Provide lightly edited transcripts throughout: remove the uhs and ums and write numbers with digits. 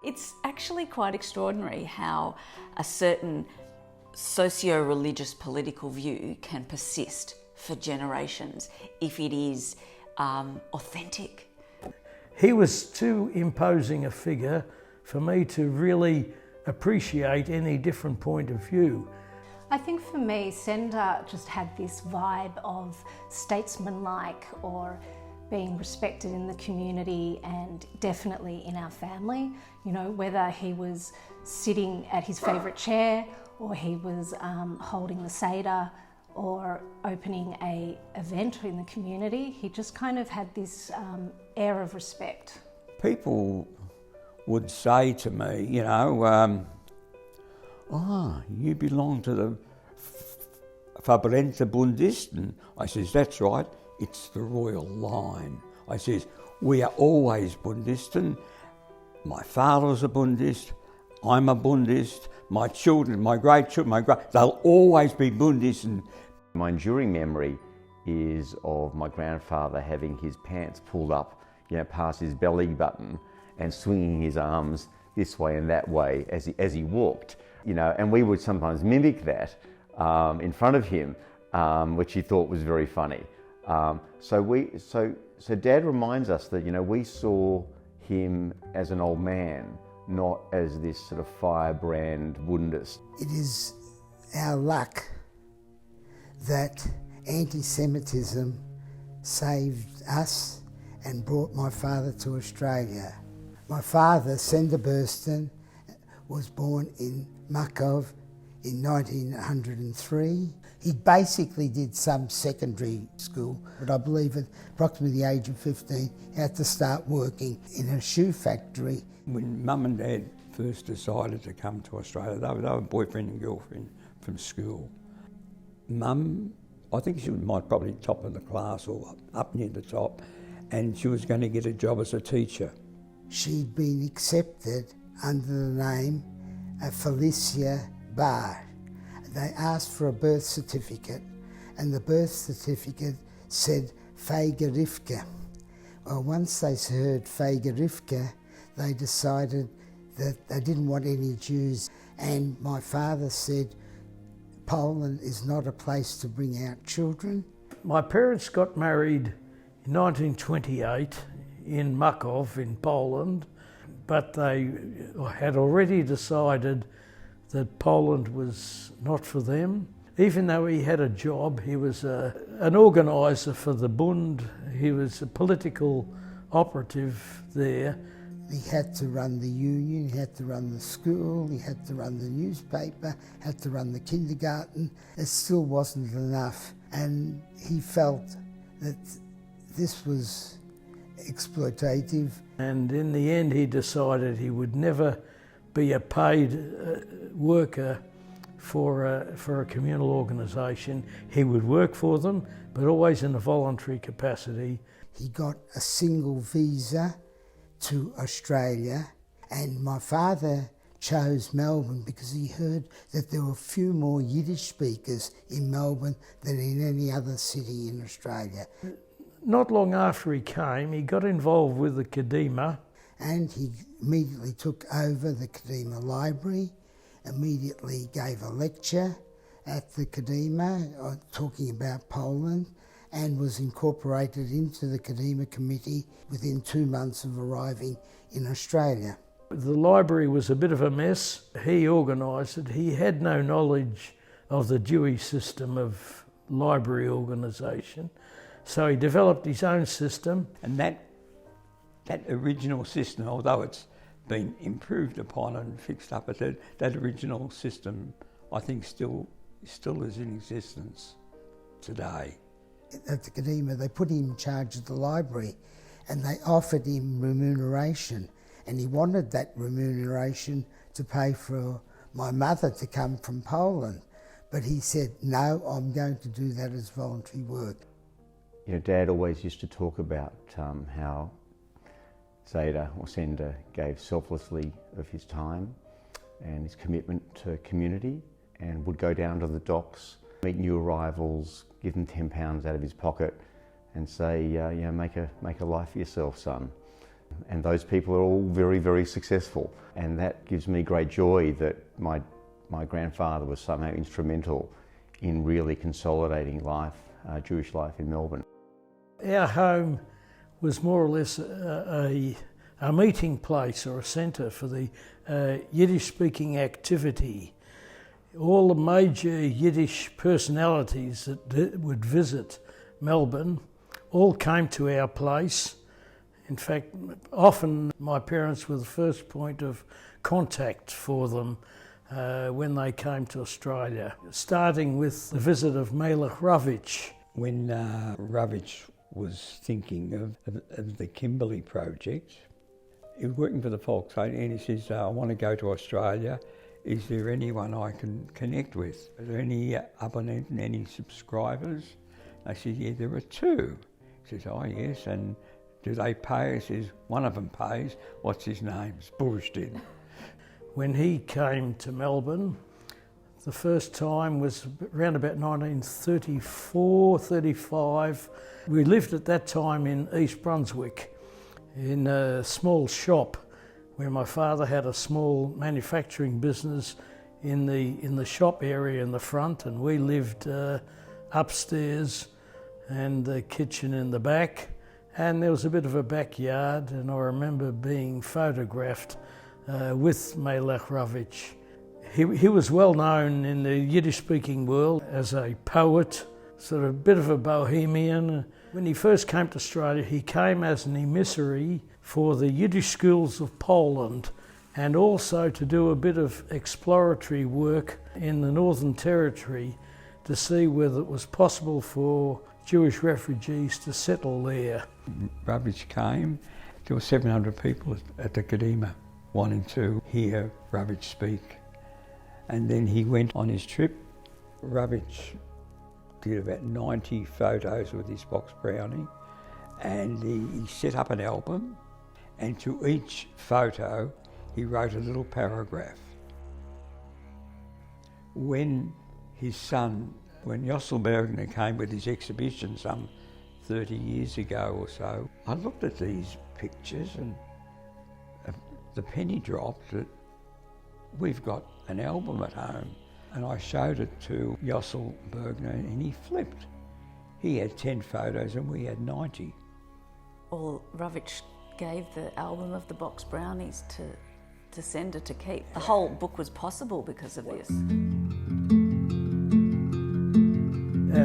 It's actually quite extraordinary how a certain socio-religious political view can persist for generations if it is authentic. He was too imposing a figure for me to really appreciate any different point of view. I think for me, Sender just had this vibe of statesmanlike or being respected in the community and definitely in our family. You know, whether he was sitting at his favourite chair or he was holding the Seder or opening an event in the community, he just kind of had this air of respect. People would say to me, you know, you belong to the fabrente Buddhisten. I says, that's right, it's the royal line. I says, we are always Buddhisten. My father's a Buddhist, I'm a Buddhist, my children, my great-children, they'll always be Buddhisten. My enduring memory is of my grandfather having his pants pulled up, you know, past his belly button and swinging his arms this way and that way as he walked, you know, and we would sometimes mimic that in front of him, which he thought was very funny. So Dad reminds us that, you know, we saw him as an old man, not as this sort of firebrand Buddhist. It is our luck that anti-Semitism saved us and brought my father to Australia. My father, Sender Burstin, was born in Makher in 1903. He basically did some secondary school, but I believe at approximately the age of 15, he had to start working in a shoe factory. When Mum and Dad first decided to come to Australia, they were boyfriend and girlfriend from school. Mum, I think she was probably top of the class or up near the top, and she was going to get a job as a teacher. She'd been accepted under the name of Felicia Barr. They asked for a birth certificate, and the birth certificate said Fager Rivke. Well, once they heard Fager Rivke, they decided that they didn't want any Jews, and my father said, Poland is not a place to bring out children. My parents got married in 1928 in Makov in Poland, but they had already decided that Poland was not for them. Even though he had a job, he was an organiser for the Bund, he was a political operative there. He had to run the union, he had to run the school, he had to run the newspaper, had to run the kindergarten. It still wasn't enough, and he felt that this was exploitative. And in the end he decided he would never be a paid worker for a communal organisation. He would work for them, but always in a voluntary capacity. He got a single visa to Australia, and my father chose Melbourne because he heard that there were few more Yiddish speakers in Melbourne than in any other city in Australia. Not long after he came, he got involved with the Kadimah. And he immediately took over the Kadimah Library, immediately gave a lecture at the Kadimah talking about Poland, and was incorporated into the Kadimah Committee within 2 months of arriving in Australia. The library was a bit of a mess. He organised it. He had no knowledge of the Jewish system of library organisation, so he developed his own system. And that original system, although it's been improved upon and fixed up, that original system, I think, still is in existence today. At the Kadimah, they put him in charge of the library, and they offered him remuneration, and he wanted that remuneration to pay for my mother to come from Poland. But he said, no, I'm going to do that as voluntary work. You know, Dad always used to talk about how Sender gave selflessly of his time and his commitment to community, and would go down to the docks, meet new arrivals, give them £10 out of his pocket and say, make a life for yourself, son. and those people are all very, very successful. And that gives me great joy that my grandfather was somehow instrumental in really consolidating life, Jewish life in Melbourne. Our home was more or less a meeting place or a centre for the Yiddish-speaking activity. All the major Yiddish personalities that would visit Melbourne all came to our place. In fact, often my parents were the first point of contact for them when they came to Australia, starting with the visit of Melech Ravitch. When Ravitch was thinking of the Kimberley project, he was working for the Volkswagen and he says, I want to go to Australia. Is there anyone I can connect with? Are there any abonnent and any subscribers? I said, yeah, there are 2. He says, oh yes, and do they pay? He says, one of them pays. What's his name? It's Burstin. When he came to Melbourne, the first time was around about 1934, 35. We lived at that time in East Brunswick in a small shop where my father had a small manufacturing business in the shop area in the front, and we lived upstairs and the kitchen in the back, and there was a bit of a backyard, and I remember being photographed with Melech Ravitch. He was well known in the Yiddish-speaking world as a poet, sort of a bit of a bohemian. When he first came to Australia, he came as an emissary for the Yiddish schools of Poland, and also to do a bit of exploratory work in the Northern Territory to see whether it was possible for Jewish refugees to settle there. Ravitch came, there were 700 people at the Kadimah wanting to hear Ravitch speak. And then he went on his trip. Ravitch did about 90 photos with his box brownie, and he set up an album, and to each photo he wrote a little paragraph. When his son, when Yosef Orbach came with his exhibition some 30 years ago or so, I looked at these pictures and the penny dropped that we've got an album at home. And I showed it to Yosef Orbach and he flipped. He had 10 photos and we had 90. Well, Ravitch gave the album of the box brownies to send it to keep. The whole book was possible because of this.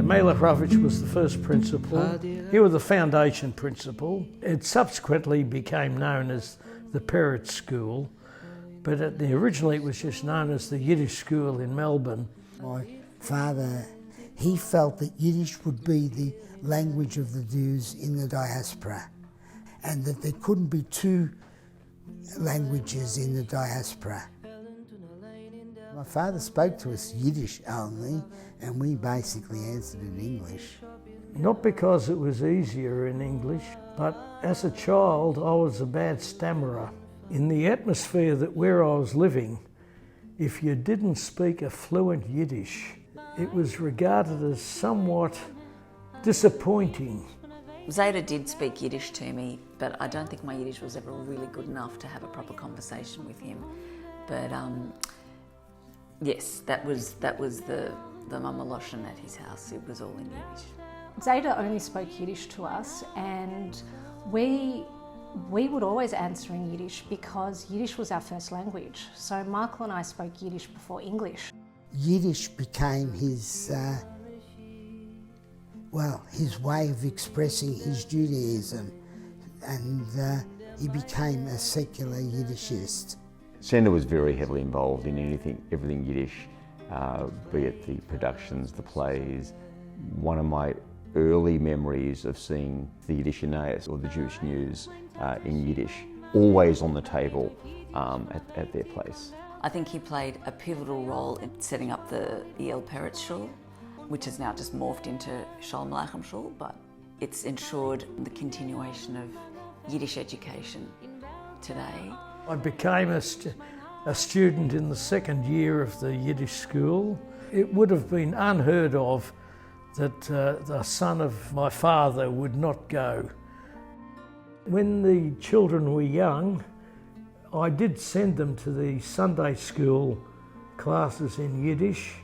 Melech Ravitch was the first principal. He was the foundation principal. It subsequently became known as the I.L.Peretz School, but originally it was just known as the Yiddish School in Melbourne. My father, he felt that Yiddish would be the language of the Jews in the diaspora, and that there couldn't be 2 languages in the diaspora. My father spoke to us Yiddish only, and we basically answered in English. Not because it was easier in English, but as a child I was a bad stammerer. In the atmosphere where I was living, if you didn't speak a fluent Yiddish, it was regarded as somewhat disappointing. Zeta did speak Yiddish to me, but I don't think my Yiddish was ever really good enough to have a proper conversation with him. But yes, that was the Mamaloshon at his house. It was all in Yiddish. Zeta only spoke Yiddish to us, and we would always answer in Yiddish because Yiddish was our first language. So Michael and I spoke Yiddish before English. Yiddish became his way of expressing his Judaism, and he became a secular Yiddishist. Sender was very heavily involved in everything Yiddish, be it the productions, the plays. One of my early memories of seeing the Yiddish or the Jewish news in Yiddish, always on the table at their place. I think he played a pivotal role in setting up the I.L.Peretz School, which has now just morphed into Shalom Aleichem Shul, but it's ensured the continuation of Yiddish education today. I became a student in the second year of the Yiddish school. It would have been unheard of that the son of my father would not go. When the children were young, I did send them to the Sunday school classes in Yiddish.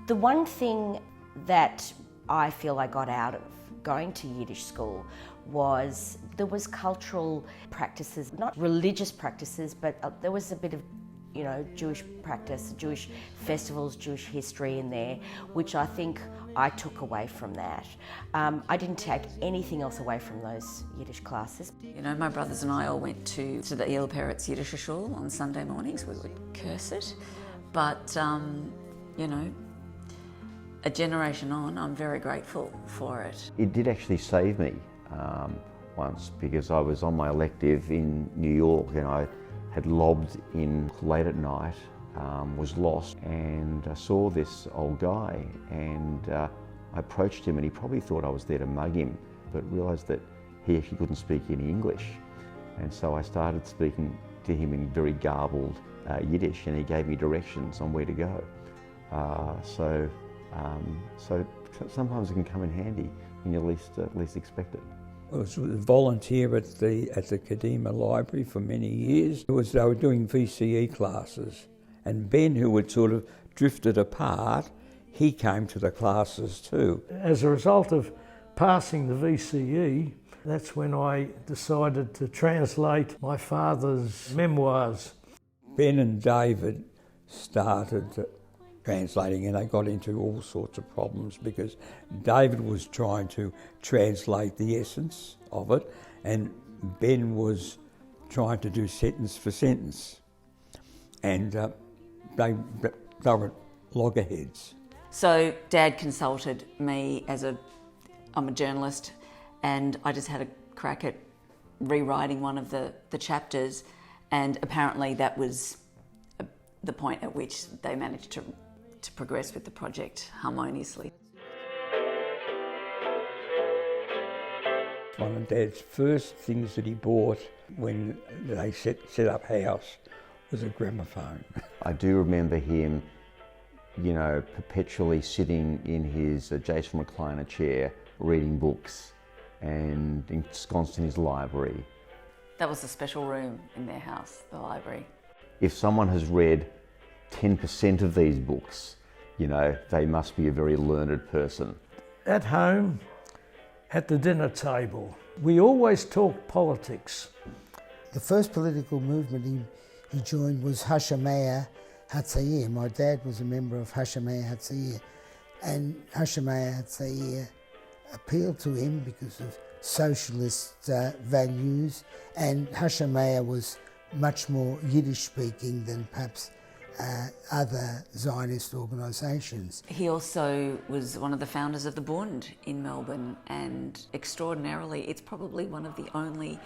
The one thing that I feel I got out of going to Yiddish school was there was cultural practices, not religious practices, but there was a bit of, you know, Jewish practice, Jewish festivals, Jewish history in there, which I think I took away from that. I didn't take anything else away from those Yiddish classes. You know, my brothers and I all went to the I.L.Peretz School on Sunday mornings. We would curse it, but you know, a generation on, I'm very grateful for it. It did actually save me once, because I was on my elective in New York and I had lobbed in late at night, was lost, and I saw this old guy, and I approached him, and he probably thought I was there to mug him, but realised that he actually couldn't speak any English. And so I started speaking to him in very garbled Yiddish, and he gave me directions on where to go. So sometimes it can come in handy when you least expect it. I was a volunteer at the Kadimah Library for many years. They were doing VCE classes, and Ben, who had sort of drifted apart, he came to the classes too. As a result of passing the VCE, that's when I decided to translate my father's memoirs. Ben and David started translating, and they got into all sorts of problems because David was trying to translate the essence of it, and Ben was trying to do sentence for sentence, and they were loggerheads. So Dad consulted me I'm a journalist, and I just had a crack at rewriting one of the chapters, and apparently that was the point at which they managed to progress with the project harmoniously. One of Dad's first things that he bought when they set up house was a gramophone. I do remember him, you know, perpetually sitting in his Jason recliner chair, reading books and ensconced in his library. That was a special room in their house, the library. If someone has read 10% of these books, you know, they must be a very learned person. At home, at the dinner table, we always talked politics. The first political movement he joined was Hashomer Hatzair. My dad was a member of Hashomer Hatzair, and Hashomer Hatzair appealed to him because of socialist values, and Hashomer was much more Yiddish speaking than perhaps other Zionist organisations. He also was one of the founders of the Bund in Melbourne, and extraordinarily, it's probably one of the only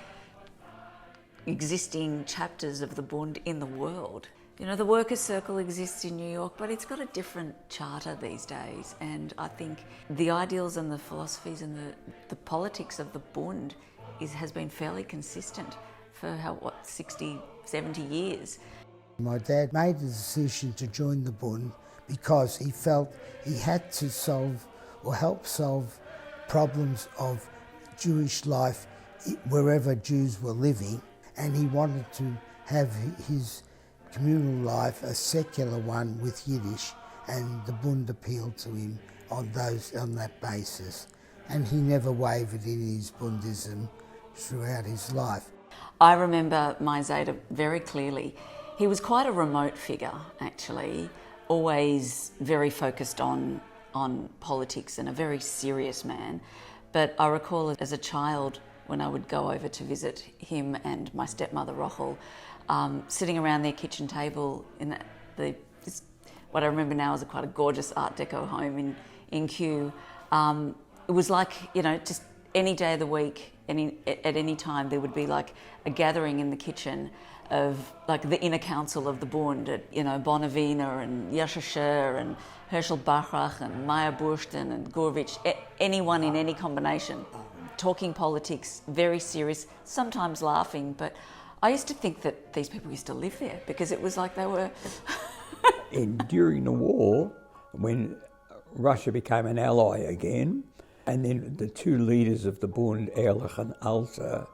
existing chapters of the Bund in the world. You know, the Workers' Circle exists in New York, but it's got a different charter these days, and I think the ideals and the philosophies and the politics of the Bund has been fairly consistent for 60, 70 years. My dad made the decision to join the Bund because he felt he had to solve or help solve problems of Jewish life wherever Jews were living, and he wanted to have his communal life a secular one with Yiddish, and the Bund appealed to him on that basis, and he never wavered in his Bundism throughout his life. I remember my Zayda very clearly. He was quite a remote figure, actually, always very focused on politics and a very serious man. But I recall as a child when I would go over to visit him and my stepmother Rochel, sitting around their kitchen table in what I remember now is quite a gorgeous Art Deco home in Kew. It was like, you know, just any day of the week, at any time, there would be like a gathering in the kitchen of like the inner council of the Bund, you know, Bonavina and Yashasher and Herschel Bachrach and Maya Burstin and Gurvich, anyone in any combination, talking politics, very serious, sometimes laughing, but I used to think that these people used to live there because it was like they were... And during the war, when Russia became an ally again, and then the two leaders of the Bund, Ehrlich and Alter,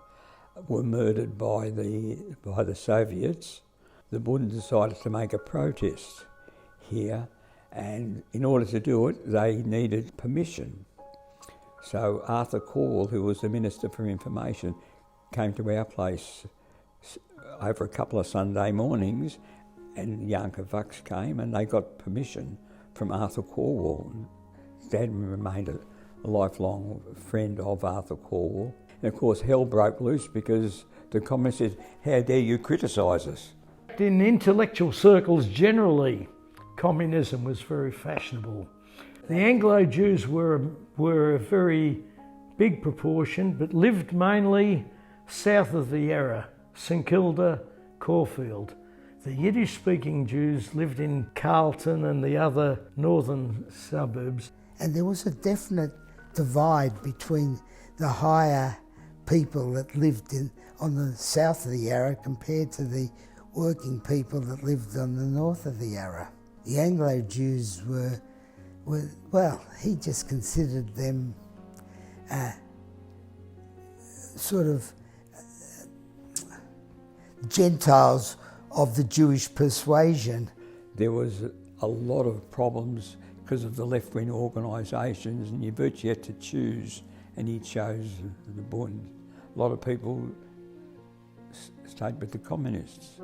were murdered by the Soviets, the Bund decided to make a protest here, and in order to do it, they needed permission. So Arthur Call, who was the Minister for Information, came to our place over a couple of Sunday mornings, and Yankev Waislitz came, and they got permission from Arthur Call. Dad remained a lifelong friend of Arthur Call. And of course, hell broke loose because the communists said, "How dare you criticise us?" In intellectual circles generally, communism was very fashionable. The Anglo-Jews were a very big proportion, but lived mainly south of the Yarra, St Kilda, Caulfield. The Yiddish-speaking Jews lived in Carlton and the other northern suburbs. And there was a definite divide between the higher people that lived on the south of the Yarra compared to the working people that lived on the north of the Yarra. The Anglo-Jews were well, he just considered them sort of Gentiles of the Jewish persuasion. There was a lot of problems because of the left-wing organisations, and you virtually had to choose, and he chose the Bund. A lot of people stayed with the communists.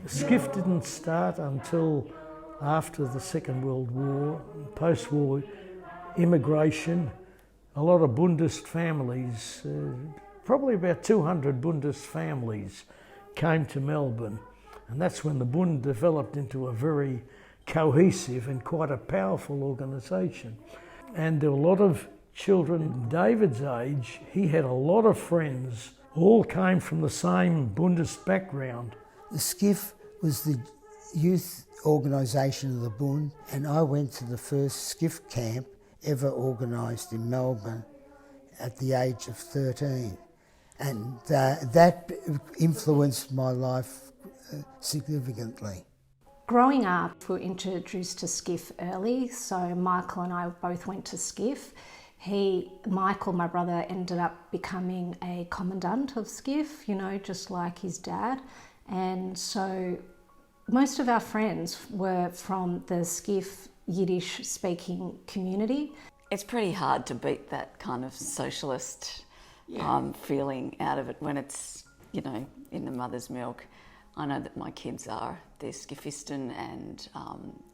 SCIF didn't start until after the Second World War, post-war immigration. A lot of Bundist families, probably about 200 Bundist families, came to Melbourne, and that's when the Bund developed into a very cohesive and quite a powerful organisation. And there were a lot of children David's age. He had a lot of friends, all came from the same Bundist background. The SCIF was the youth organisation of the Bund, and I went to the first SCIF camp ever organised in Melbourne at the age of 13. And that influenced my life significantly. Growing up, we were introduced to SCIF early, so Michael and I both went to SCIF. Michael, my brother, ended up becoming a commandant of SCIF, just like his dad. And so most of our friends were from the SCIF Yiddish-speaking community. It's pretty hard to beat that kind of socialist feeling out of it when it's, in the mother's milk. I know that my kids they're Skifistan, and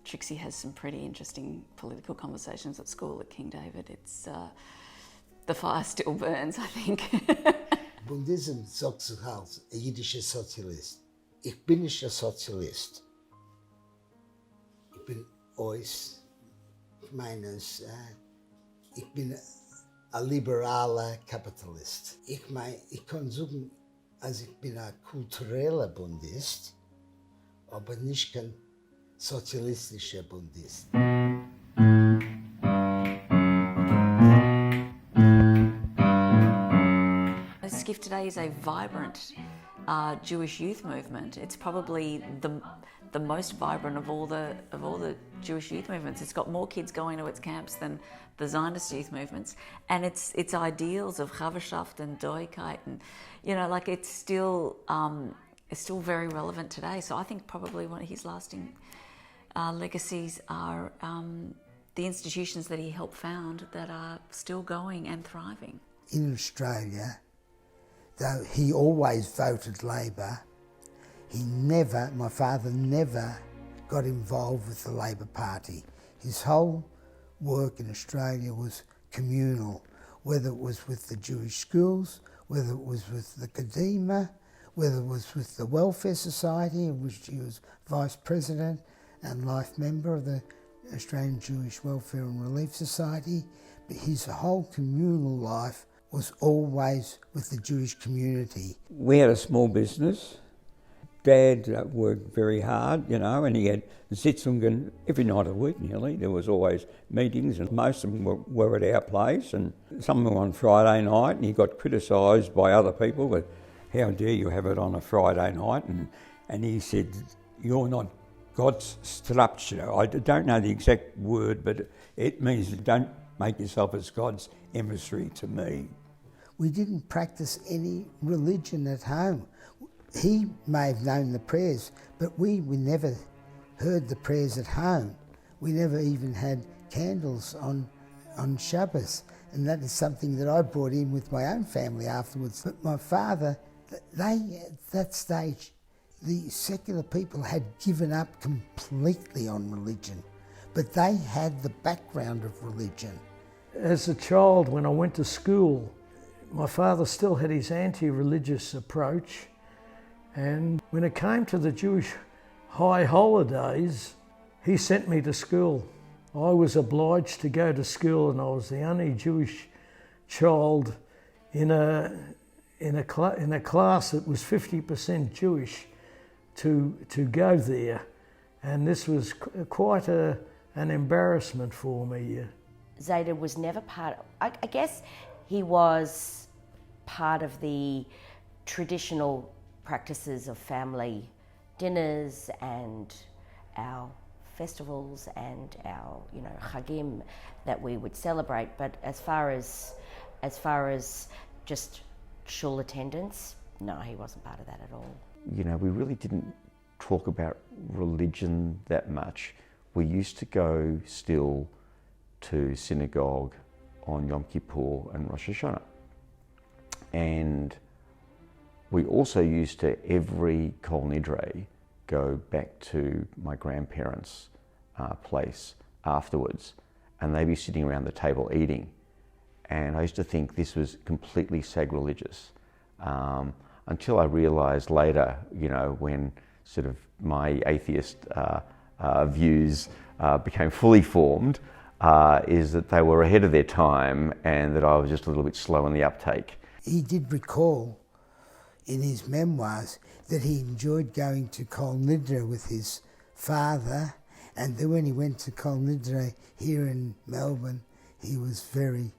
Trixie has some pretty interesting political conversations at school at King David. It's, the fire still burns, I think. Bundism sagt sich als ein jiddischer Sozialist. Ich bin nicht ein Sozialist. Ich bin ich bin ein liberaler Kapitalist. Ich kann sagen, also ich bin ein kultureller Bundist, aber nicht kein sozialistischer Bundist. SCIF today is a vibrant Jewish youth movement. It's probably the most vibrant of all the Jewish youth movements. It's got more kids going to its camps than the Zionist youth movements, and its ideals of Chavashaft and Doigkeit, and it's still very relevant today. So I think probably one of his lasting legacies are the institutions that he helped found that are still going and thriving. In Australia, though he always voted Labor, my father never got involved with the Labor Party. His whole work in Australia was communal, whether it was with the Jewish schools, whether it was with the Kadimah, whether it was with the Welfare Society, in which he was Vice President and life member of the Australian Jewish Welfare and Relief Society. But his whole communal life was always with the Jewish community. We had a small business. Dad worked very hard, and he had Sitzungen every night of the week nearly. There was always meetings, and most of them were at our place, and some were on Friday night, and he got criticised by other people, but how dare you have it on a Friday night? And he said, "You're not God's structure." I don't know the exact word, but it means don't make yourself as God's emissary to me. We didn't practice any religion at home. He may have known the prayers, but we never heard the prayers at home. We never even had candles on Shabbos, and that is something that I brought in with my own family afterwards. But my father, they, at that stage, the secular people had given up completely on religion, but they had the background of religion. As a child, when I went to school, my father still had his anti-religious approach, and when it came to the Jewish high holidays, he sent me to school. I was obliged to go to school, and I was the only Jewish child in a class that was 50% Jewish to go there, and this was quite an embarrassment for me. Zayda was never part of, I guess he was part of the traditional practices of family dinners and our festivals and our, chagim that we would celebrate. But as far as just shul attendance, no, he wasn't part of that at all. We really didn't talk about religion that much. We used to go still to synagogue on Yom Kippur and Rosh Hashanah. And we also used to, every Kol Nidre, go back to my grandparents' place afterwards, and they'd be sitting around the table eating. And I used to think this was completely sacrilegious, until I realised later, when sort of my atheist views became fully formed, is that they were ahead of their time and that I was just a little bit slow in the uptake. He did recall in his memoirs that he enjoyed going to Kol Nidre with his father, and then when he went to Kol Nidre here in Melbourne, he was very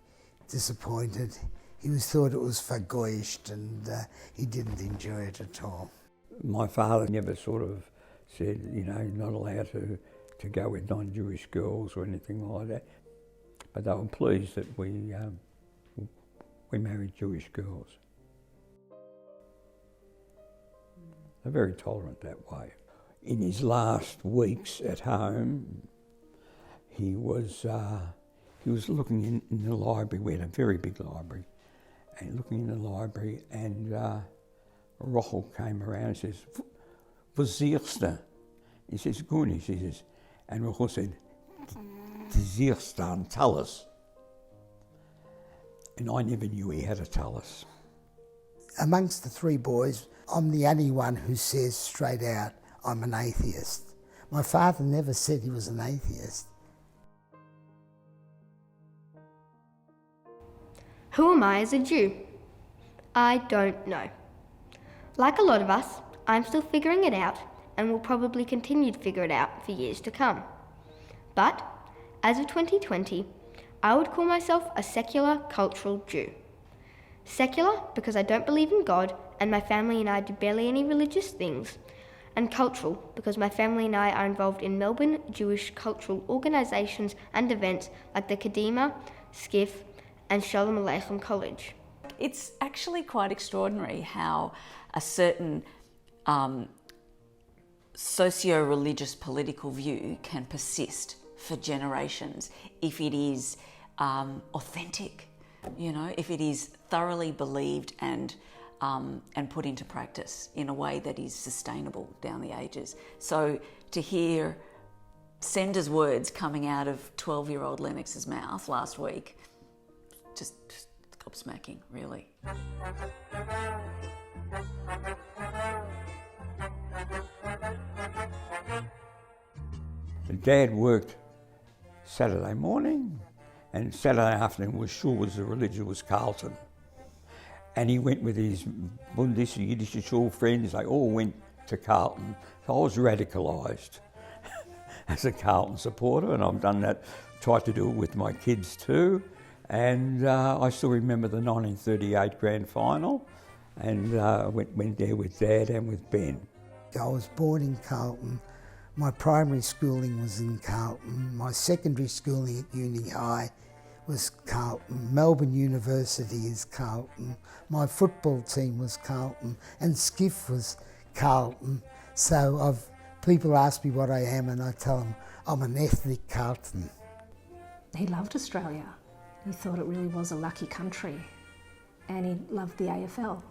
disappointed. He thought it was vergoished, and he didn't enjoy it at all. My father never sort of said, not allowed to go with non-Jewish girls or anything like that, but they were pleased that we married Jewish girls. They're very tolerant that way. In his last weeks at home, he was looking in the library. We had a very big library, and looking in the library, and Rochel came around and says, "Was siehst du?" He says, "Gut." He says, and Rochel said, "Du siehst einen Tallis." And I never knew he had a tallis. Amongst the three boys, I'm the only one who says straight out, I'm an atheist. My father never said he was an atheist. Who am I as a Jew? I don't know. Like a lot of us, I'm still figuring it out and will probably continue to figure it out for years to come. But, as of 2020, I would call myself a secular cultural Jew. Secular because I don't believe in God and my family and I do barely any religious things, and cultural because my family and I are involved in Melbourne Jewish cultural organisations and events like the Kadimah, Skiff and Shalom Aleichem College. It's actually quite extraordinary how a certain socio-religious political view can persist for generations if it is authentic, if it is thoroughly believed and put into practice in a way that is sustainable down the ages. So to hear Sender's words coming out of 12-year-old Lennox's mouth last week, just gobsmacking, really. Dad worked Saturday morning, and Saturday afternoon the religion was Carlton. And he went with his Bundist, Yiddish friends, they all went to Carlton. So I was radicalised as a Carlton supporter, and I've done that, tried to do it with my kids too. And I still remember the 1938 grand final, and went there with Dad and with Ben. I was born in Carlton. My primary schooling was in Carlton. My secondary schooling at Uni High was Carlton, Melbourne University is Carlton, my football team was Carlton, and skiff was Carlton. So people ask me what I am, and I tell them I'm an ethnic Carlton. He loved Australia. He thought it really was a lucky country, and he loved the AFL.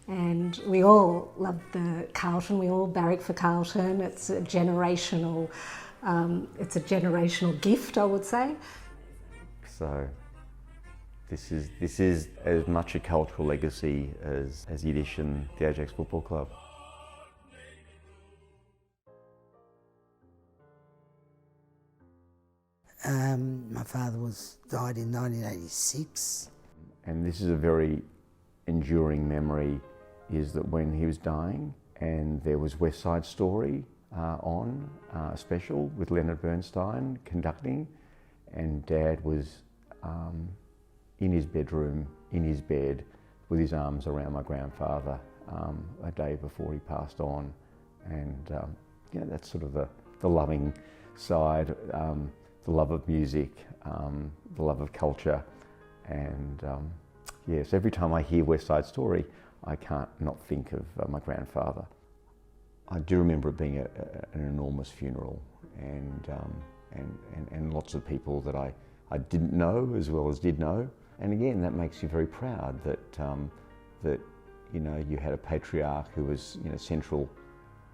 And we all loved the Carlton. We all barracked for Carlton. It's a generational gift, I would say. So this is as much a cultural legacy as Yiddish and the Ajax Football Club. My father died in 1986. And this is a very enduring memory, is that when he was dying and there was West Side Story on, a special with Leonard Bernstein conducting, and Dad was in his bedroom, in his bed, with his arms around my grandfather a day before he passed on. And that's sort of the loving side, the love of music, the love of culture. And yes, every time I hear West Side Story, I can't not think of my grandfather. I do remember it being an enormous funeral, and lots of people that I didn't know as well as did know. And again, that makes you very proud that you had a patriarch who was central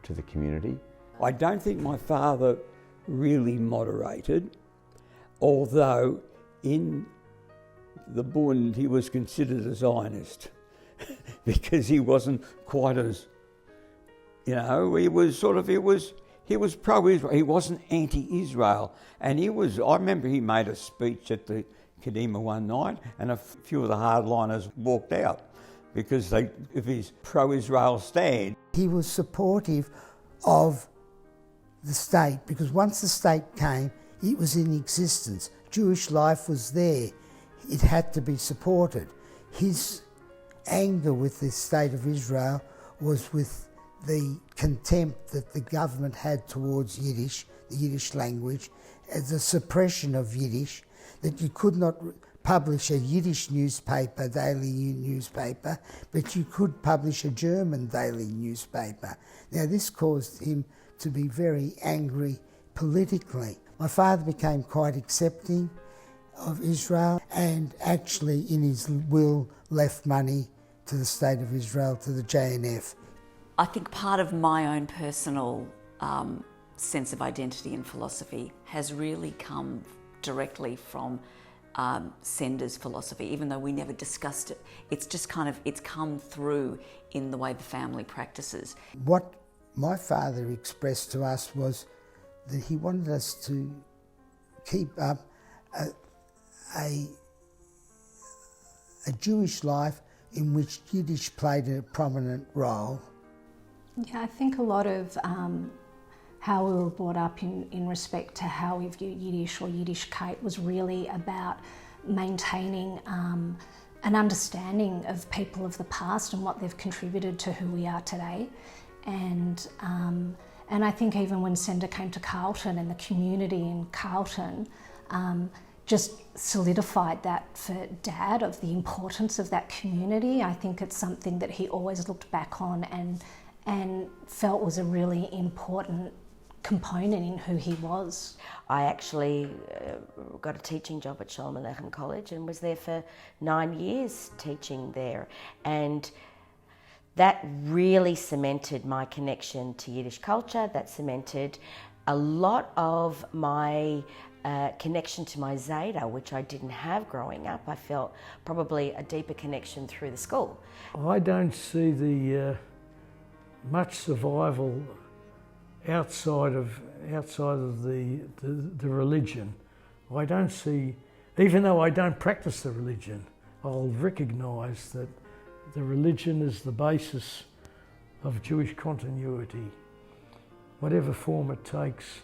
to the community. I don't think my father really moderated, although in the Bund he was considered a Zionist because he wasn't quite as, he was pro-Israel, he wasn't anti-Israel. And I remember he made a speech at the Kadimah one night, and a few of the hardliners walked out because of his pro-Israel stand. He was supportive of the state because once the state came, it was in existence. Jewish life was there. It had to be supported. His anger with the state of Israel was with the contempt that the government had towards Yiddish, the Yiddish language, as the suppression of Yiddish, that you could not publish a Yiddish newspaper, daily newspaper, but you could publish a German daily newspaper. Now this caused him to be very angry politically. My father became quite accepting of Israel and actually in his will left money to the State of Israel, to the JNF. I think part of my own personal sense of identity and philosophy has really come directly from Sender's philosophy, even though we never discussed it. It's just it's come through in the way the family practices. What my father expressed to us was that he wanted us to keep up a Jewish life in which Yiddish played a prominent role. Yeah, I think a lot of how we were brought up in respect to how we view Yiddish or Yiddishkeit was really about maintaining an understanding of people of the past and what they've contributed to who we are today. And I think even when Sender came to Carlton and the community in Carlton just solidified that for Dad, of the importance of that community. I think it's something that he always looked back on and felt was a really important component in who he was. I actually got a teaching job at Sholem Aleichem College and was there for 9 years teaching there. And that really cemented my connection to Yiddish culture. That cemented a lot of my connection to my Zayda, which I didn't have growing up. I felt probably a deeper connection through the school. I don't see the much survival outside of the religion. I don't see, even though I don't practice the religion, I'll recognise that the religion is the basis of Jewish continuity, whatever form it takes.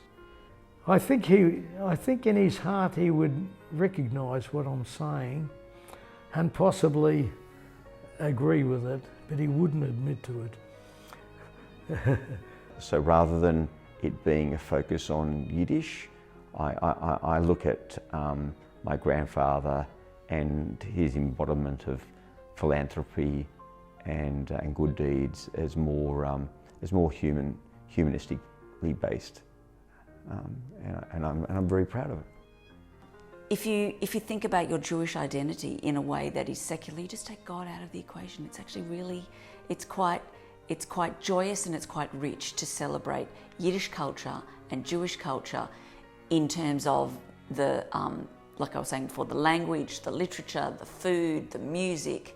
I think in his heart he would recognise what I'm saying and possibly agree with it, but he wouldn't admit to it. So rather than it being a focus on Yiddish, I look at my grandfather and his embodiment of philanthropy and good deeds as more humanistically based, and I'm very proud of it. If you think about your Jewish identity in a way that is secular, you just take God out of the equation. It's actually really, it's quite joyous and it's quite rich to celebrate Yiddish culture and Jewish culture in terms of the, like I was saying before, the language, the literature, the food, the music,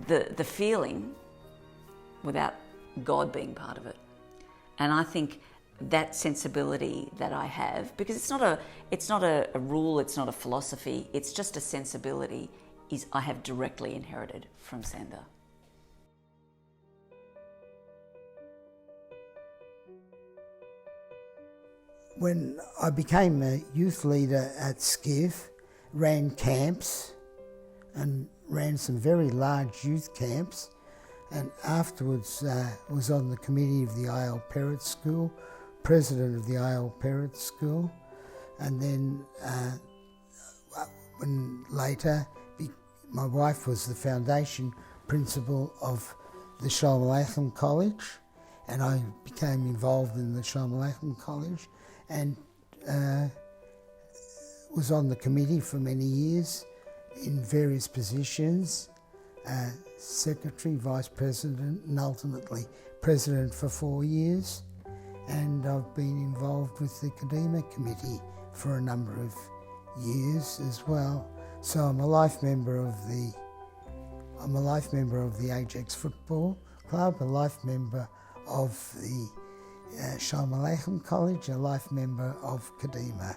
the feeling, without God being part of it. And I think that sensibility that I have, because it's not a rule, it's not a philosophy, it's just a sensibility, is I have directly inherited from Senda. When I became a youth leader at SCIF, ran camps and ran some very large youth camps, and afterwards was on the committee of the I.L.Peretz School, president of the I.L.Peretz School, and then when later my wife was the foundation principal of the Shalom Aleichem College, and I became involved in the Shalom Aleichem College and was on the committee for many years in various positions, secretary, vice president, and ultimately president for 4 years. And I've been involved with the Kadimah committee for a number of years as well. So I'm a life member of the Ajax Football Club, a life member of the Shalom Aleichem College, a life member of Kadimah.